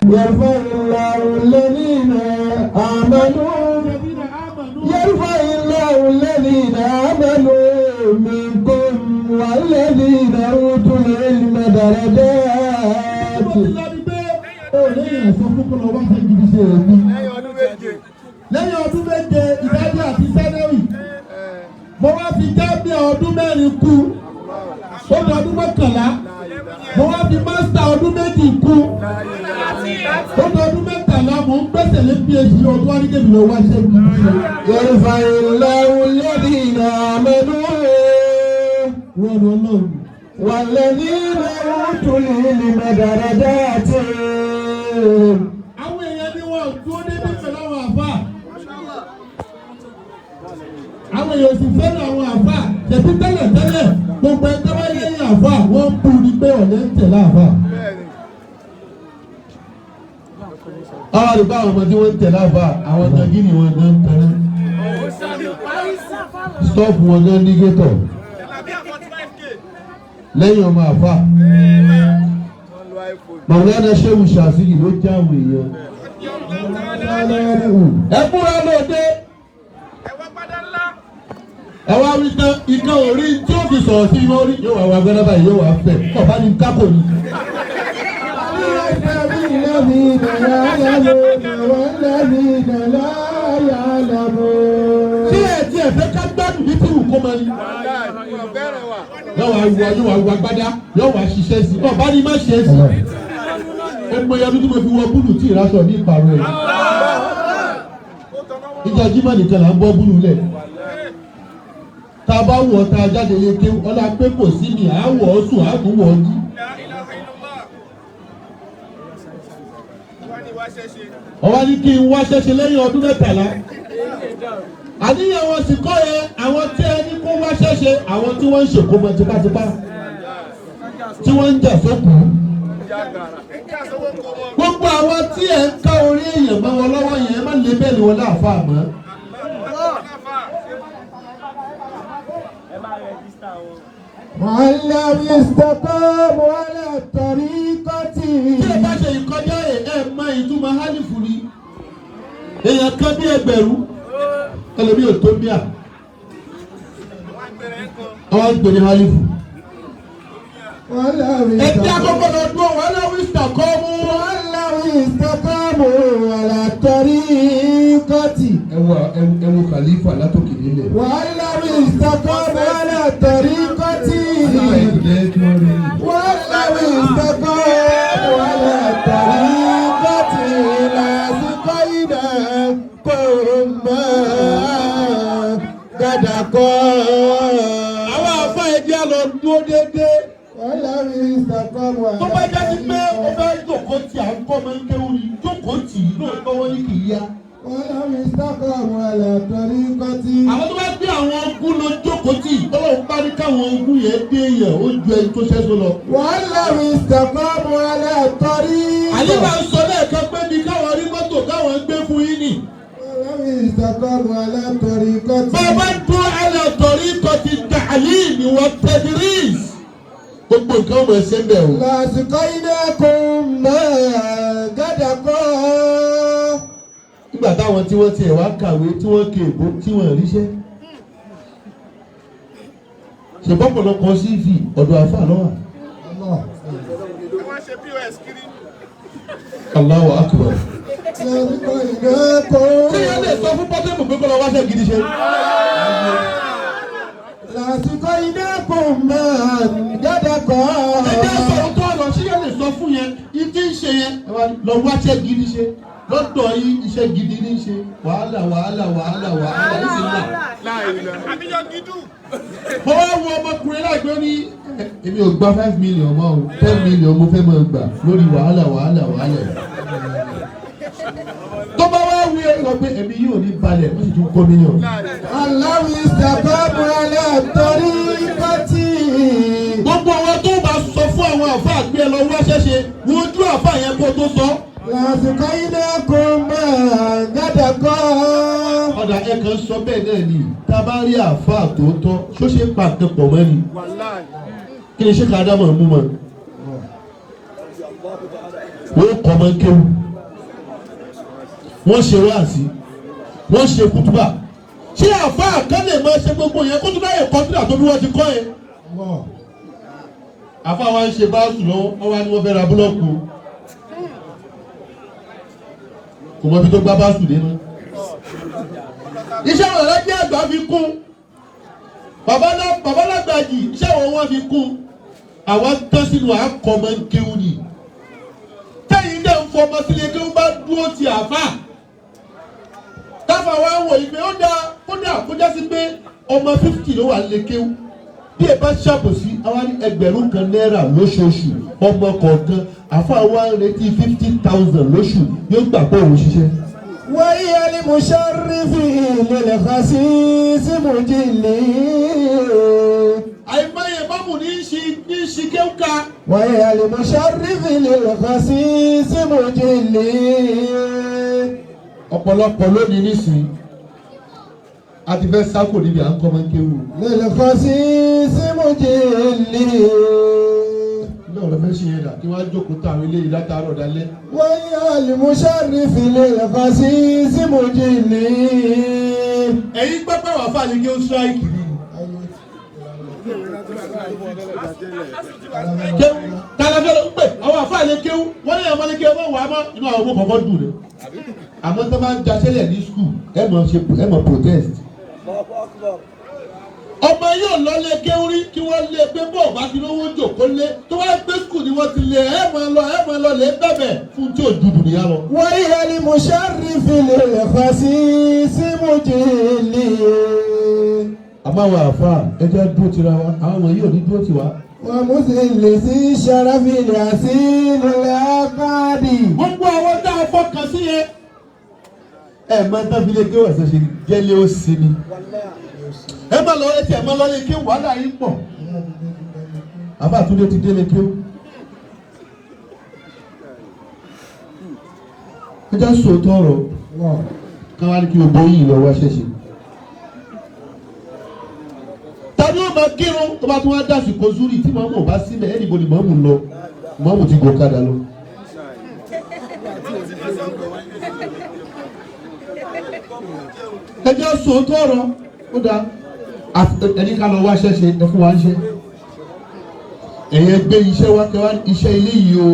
يرفع الله الذين آمنوا يرفع الله الذين آمنوا منكم والذين أوتوا العلم درجات. lẹ́yìn ọdún méje ìdájọ́ àti sẹ́nẹ́rì mo wá fi jáde ọdún mẹ́rin kú ó di ọdún mọ́kànlá mo wá fi mástà ọdún méjì kú ó di ọdún mẹ́tàlá mo ń gbẹ́sẹ̀ lé phd ọdún wáníkèmí lọ wá ṣe bí. يرفع الله الذين آمنوا والذين أوتوا العلم درجات. àwọn èèyàn ni wọn dúró débi pẹ̀lú àwọn àfà àwọn èèyàn sì fẹ́ràn àwọn àfà tẹ̀sí tẹ́lẹ̀ gbogbo ẹgbẹ́ wáyé lẹ́yìn àfà wọ́n ń bú ni pé ọ̀lẹ́ ń tẹ̀lé àfà. àwọn àdúgbò àwọn ọmọ tí wọ́n ń tẹ̀lé àfà àwọn ọ̀nà gíní wọn gan tẹ̀lé stọ́ọ̀pù wọn gan ní gẹ́tọ̀ lẹ́yìn ọmọ àfà. Màwúlánà Ṣéwù Ṣàṣìlì ló já àwọn èèyàn. Ẹ múra lóde. Ẹ wá wí tán ikán orí tí ó fi sọ̀rọ̀ sí iná orí yóò wá wá gbẹ́dá báyìí yóò wá fẹ̀ kọ̀ bá ní kákò ní. Ṣé ẹ ti ẹ̀fẹ́ ká gbádùn ní tìrù kó máa ní? Yóò wá wá gbádá yóò wá ṣiṣẹ́ sí ọ̀ bá ní má ṣe é sí. Ọmọ ìyá dúdú mo fi wọ búlù tí ìraṣọ ní ìpàrọ̀ ẹ̀. Ìjọ Jímọ̀ nìkan là ń bọ́ búlù lẹ̀. Tá a bá wọ̀ tá a jáde lé ké ọlá pé kò sí mi à wọ̀ ọ́ sùn à tún wọ̀ ọ́ jí. Ọwọ́ ní kí n wá ṣẹ́ṣe lẹ́yìn ọdún mẹ́tàlá. Àníyàn wọn sì kọ́ yẹn àwọn tí ẹni kó wá ṣẹ́ṣe àwọn tí wọ́n ń ṣèkómọ tipátipá tí wọ́n ń jà sókùn. Gbogbo àwọn tí ẹ̀ ń ká orí èèyàn mọ́ wọn lọ́wọ́ yẹn má lè bẹ́ẹ̀ ni wọn láàfà mọ́. وَلَمْ يَسْتَقِيمُوا عَلَى الطَّرِيقَةِ. Tí ẹ bá ṣe ìkọjá ẹ̀ mọ ìtumọ̀ hálífù ni. Èèyàn kan bí ẹgbẹ̀rún ẹlòmí ò tó bíà. Àwọn gbèrè hálífù. Ẹ̀dí àkọ́kọ́ lọ dúró وَلَمْ يَسْتَقِيمُوا عَلَى الطَّرِيقَةِ. Ẹwu khalifa látòkè nílẹ̀. وَلَمْ يَسْتَقِيمُوا عَلى الطَّرِيقَةِ. وَلَمْ يَسْتَقِيمُوا عَلى الطَّرِيقَةِ لَأَسْقَيْنَاكُم مَّاءً غَدَقًا. Àwọn àfáà ẹ̀dí àlọ́ dúró déédéé. Tó bá jáde pé ó fẹ́ jókòó tí à ń kọ́ máa ń kéwù ni jókòó tì í lóòótọ́ wọ́n ní kì í yá. Àwọn tó bá gbé àwọn ogún lọ jókòó tì í tọ́lọ́hún bá ní káwọn ogún yẹn dé yẹn ó ju ẹni tó ṣẹ́sọ lọ. Àyè máa ń sọ lẹ́ẹ̀kan pé ní káwọn rí mọ́tò káwọn gbé fún yín nì. Bàbá dún alẹ́ ti tàlí ni wọ́n tẹ̀dírís. Gbogbo nǹkan ọmọ ẹsẹ̀ ń bẹ̀ o. Lásìkò iná kò mọ̀ gàdàkọ́. Nígbà táwọn tí wọ́n tiẹ̀ wá kàwé tí wọ́n ké èbó tí wọ́n ríṣẹ́. Ṣèbọ́pọ̀lọpọ̀ CV ọ̀dọ̀ àfà lọ́wọ́. Wọ́n ṣe POS kiri. Allahu akbar. Lásìkò iná kò. Ṣé yẹn lè sọ fún pọ́tẹ́mù pé kó lọ wáṣẹ́ gidi ṣe? Lásìkò iná kò mọ̀ gàdàkọ́. Ẹgbẹ́ sọ̀rọ̀ tó ọ̀rọ̀ ṣé yẹn lè sọ fún yẹn ìdí ń ṣe yẹn lọ wáṣẹ́ gidi ṣe lọ́dọ̀ yìí iṣẹ́ gidi ní ṣe wàhálà ní sì là. Àbíyọ gidú. Mo wá wo ọmọkùnrin láìpẹ́ ní èmi ò gba 5 million mọ́ o 10 million mo fẹ́ máa gbà lórí wàhálà. Tó bá wá wí ẹ lọ pé èmi yóò ní balẹ̀ ó sì tún kó mílíọ̀nù. Aláwọ̀ ìsàkọ́bù aláàtọ́rí pátì. Gbogbo àwọn tó bá sọ fún àwọn àfa àgbẹ̀ lọ wá ṣẹ́ṣe wojú àfa yẹn kó tó sọ. Lásìkò iná kò mọ̀ gàdàkọ́. Ọ̀dà ẹ̀kan sọ bẹ́ẹ̀ náà ni tá a bá rí àfa àtòótọ́ ṣó ṣe pa nǹkan pọ̀ mọ́ ni. Kí ni ṣé ká dá mọ̀ mú mọ́? wọ́n kọ́ ọmọ kéwù wọ́n ṣe wáàsí wọ́n ṣe kútúbà ṣé àfáà kan lè máa ṣe gbogbo yẹn kútúbà yẹn kọ́ńtìrà tó bí wọ́n ti kọ́ yẹn. àfáà wa ń ṣe báàsù lọ́wọ́ wọ́n wá ní wọ́n fẹ́ ra búlọ́ọ̀kù kò mọ ibi tó gbá báàsù dé náà. iṣẹ́ wọn lọ́jọ́ àgbà fi kún bàbá lágbàjì iṣẹ́ wọn fi kún àwọn tán sínú àkọ́mọ́ kéwù ni tẹ́yìn dẹ̀ ń fọmọ sílé kéwù bá dúró ti àfà táfà wá wò ìgbé ó dáa kó já sí pé ọmọ 50 ló wà lé kéwù bí ẹ bá ṣàbòsí àwọn ẹgbẹ̀rún kan náírà lóṣooṣù ọmọ kọ̀ọ̀kan àfà wa ń retí 50,000 lóṣù yóò gbà pé òun ṣiṣẹ́. وهي لمشرف للخسيس مجلي àìmọye bámu ní ṣi kéwùká. وهي لمشرف للخسيس مجلي. ọ̀pọ̀lọpọ̀ lónìí nísìnyí a ti fẹ́ sáko níbi à ń kọ́ máa ń kéwù. للخسيس مجلي. ilé ọ̀rọ̀ fẹ́ ṣe yẹn dà kí wọ́n á jókòó táwọn eléyìí látàárọ̀ dalẹ́. وهي لمشرف للخسيس مجلي. ẹ̀yin pápá wà fún àlejò ṣáìkì ni. kéwù tàlàfẹ́ ló ń pè àwọn àfáà lè kéwù wọ́n ní àwọn ọmọdé wọ́n wà á mọ́ inú àwọn ọmọ kọ̀ọ̀kan dùn ní. àmọ́ tó máa ń daṣẹ́lẹ̀ ní skul ẹ mọ̀ protest. ọmọ yóò lọ lé kéwù rí kí wọ́n lé pé bọ́ọ̀ bá ti lówó jòkó lé tó wáyé pé skul ni wọ́n ti lé ẹ máa lọ lé bẹ̀bẹ̀ fún tí ò dùdù nìyá lọ. وهي لمشرف للخسيس مجلي. àmọ́ àwọn àfáà ẹjẹ́ dúró tira wa àwọn ọmọ yìí ò ní dúró tiwa. ومثلث شرف الياسين العقادي. gbogbo àwọn tá a fọkàn sí yẹn. ẹ máa ń tábìlì kí wọ́n ṣe jẹ́lé ó sí ni. ẹ máa lọ létí ẹ máa lọ lé kí wàhálà yín pọ̀. àbá àtúndé ti délé kí ó. ẹ jẹ́ sòótọ́ ọ̀rọ̀ káwá ní kí o bọ́ yìí lọ wá ṣẹ̀ṣẹ̀. tàbí ó máa kírun tó bá tún wá dásìkò zúrì tí màmú ò bá sílẹ̀ ẹnìbó ni màmú lọ màmú ti gò kadà lọ. ẹ jẹ́ sòótọ́ ọ̀rọ̀ ó dáa ẹni ká lọ wá ṣẹ́ṣe ẹ fún wa ń ṣe. ẹ̀yẹ gbé iṣẹ́ wá kẹwàá iṣẹ́ ilé yìí o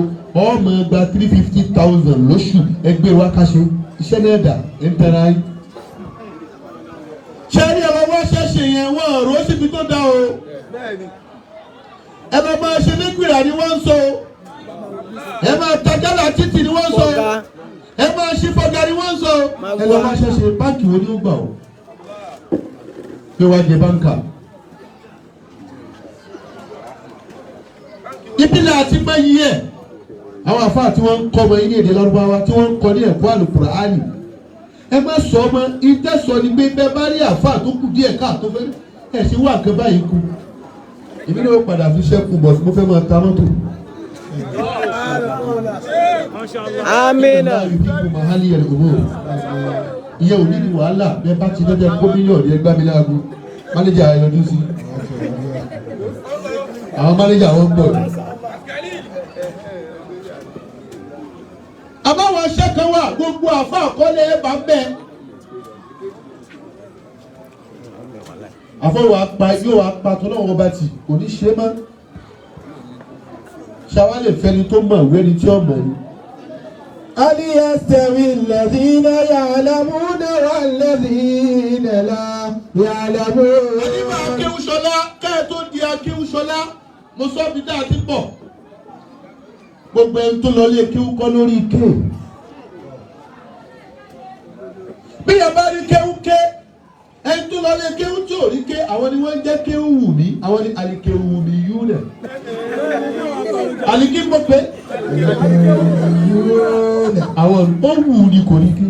ọmọ gba 350,000 lóṣù ẹgbẹ́ wa ká ṣe iṣẹ́ náà dà ẹ̀ ń tẹ́ra yín. ṣé ní ẹ̀rọ wá ṣẹ̀ṣẹ̀ yẹn wọ́n ọ̀rọ̀ síbi tó dá o ẹ máa máa ṣe nígbìrà ni wọ́n ń sọ ẹ máa tajálà títì ni wọ́n ń sọ ẹ máa ṣí fọgá ni wọ́n ń sọ ẹ lọ wá ṣẹ̀ṣẹ̀ báńkì wo ni ó gbà o pé wá jẹ báńkà. ìpínlẹ̀ àti mẹ́yì ẹ̀ àwọn àfáà tí wọ́n ń kọ́ ọmọ ilé èdè lárúbáwá tí wọ́n ń kọ́ ní ẹ̀kọ́ àlùkùránì ẹ má sọ ọmọ ìtẹ́sọ ni pé bẹ́ẹ̀ bá rí àfáà tó kù díẹ̀ káàtó fẹ́ ẹ̀ sí wà kẹ́ báyìí kú èmi ni ó padà fi ṣẹ́kù bọ̀ mo fẹ́ máa ta mọ́tò. Amina. ìyẹn ò ní ní wàhálà bẹ́ẹ̀ bá ti lọ́jọ́ gómìnà ní ẹgbẹ́ mi láago mánéjà ẹ̀ lọ́dún sí àwọn mánéjà wọn gbọ́ ni. àbáwọn aṣẹ́ kan wà gbogbo àfa àkọlé ẹ̀ bá bẹ́ẹ̀. àfọwọ́ apá yóò apá tó náà wọ́n bá ti kò ní ṣe mọ́. ṣáwá lè fẹ́ni tó mọ̀ wẹ́ni tí ó mọ̀ ni. هل يستوي الذين يعلمون والذين لا يعلمون. ẹni máa Akéwúṣọlá káyọ̀ tó di Akéwúṣọlá mo sọ bí dáa ti pọ̀. gbogbo ẹni tó lọ lé kéwú kọ́ lórí ké. bí yàrá bá rí kéwú ké ẹni tó lọ lé kéwú tí ò rí ké àwọn ni wọ́n ń jẹ́ kéwú wù mí àwọn ni àlìkéwú wù mí yú rẹ̀. àlìkí mọ̀ pé àwọn ó wù ní kò rí ké.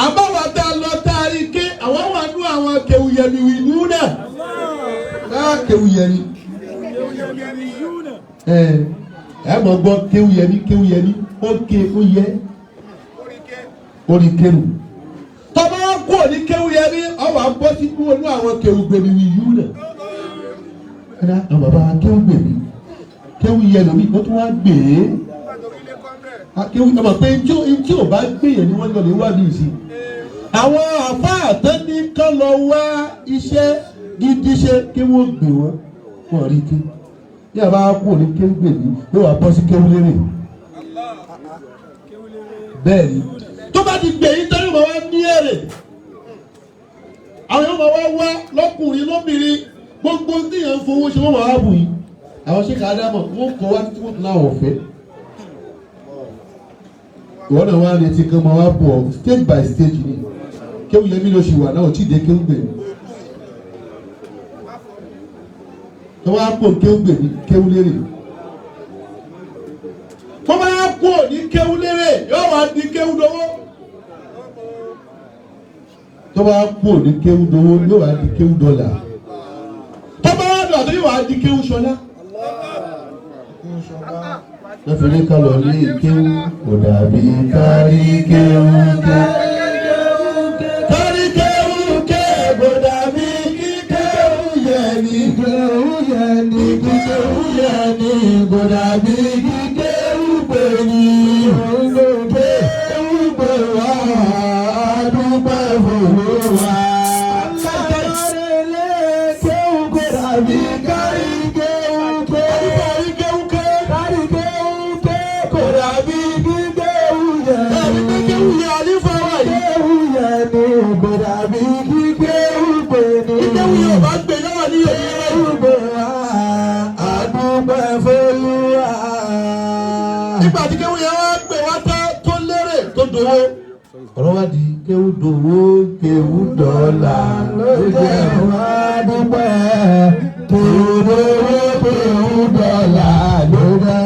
àbáwá tá a lọ tá a rí ké àwọn wà nú àwọn kéwú yẹmi wì nú náà. kéwú yẹmi. ẹ mọ̀ gbọ́ kéwú yẹmi ó ké ó yẹ orí kéwú. tọ́ba wọn kú òní kéwú yẹmi ọwọ́ àbọ̀ sí kú onú àwọn kéwú gbèmí wì yú náà. àwọn bàbá kéwú gbèmí kéwú yẹ lómi ó tún wá gbé kéwú ọmọ pé tí ò bá gbé yẹn ni wọ́n lọ lè wá bí sí. àwọn àfáà tán ní kán lọ wá iṣẹ́ gidi ṣe kí wọ́n gbé wọ́n rí kí ní àbá kú ní kéwú gbè ní yóò wá bọ́ sí kéwú lérè. bẹ́ẹ̀ ni tó bá ti gbè yín tẹ́lẹ̀ mọ́ wá ní èrè àwọn yóò máa wá lọ́kùnrin lóbìnrin gbogbo tí yẹn ń fowó ṣe wọ́n máa wá bù yín àwọn ṣe kà á dámọ̀ wọ́n kọ́ wá títí wọ́n tún láwọn ọ̀fẹ́ ìwọ náà wá retí kan máa wá bọ̀ stage by stage ni kéwù yẹn mi ló ṣe wà náà ò tí ì dé kéwù gbè mí tó wá pò kéwù gbè mí kéwù lérè tó bá pò ní kéwù lérè yóò wá di kéwù dowó tó bá pò ní kéwù dowó yóò wá di kéwù dọ́là tó bá wá dọ̀ tó yóò wá di kéwù ṣọlá. Lọ́fẹ̀ẹ́ ká lọ ní kéwù kò dàbí kárí kéwù ké. Kárí kéwù ké kò dàbí kí kéwù yẹ ní kéwù yẹ ní kí kéwù yẹ ní kò dàbí kí kéwù pè ní. Kéwù pè wá àdúgbò fòwò wá. Kéwù kò dàbí kárí kéwù ké. Nígbà tí kéwù yẹn wá pè wá tó lérè tó dòwó. Ọ̀rọ̀ wá di kéwù dòwó kéwù dọ́là ló jẹ́ wá dúpẹ́ tó dòwó kéwù dọ́là ló dá.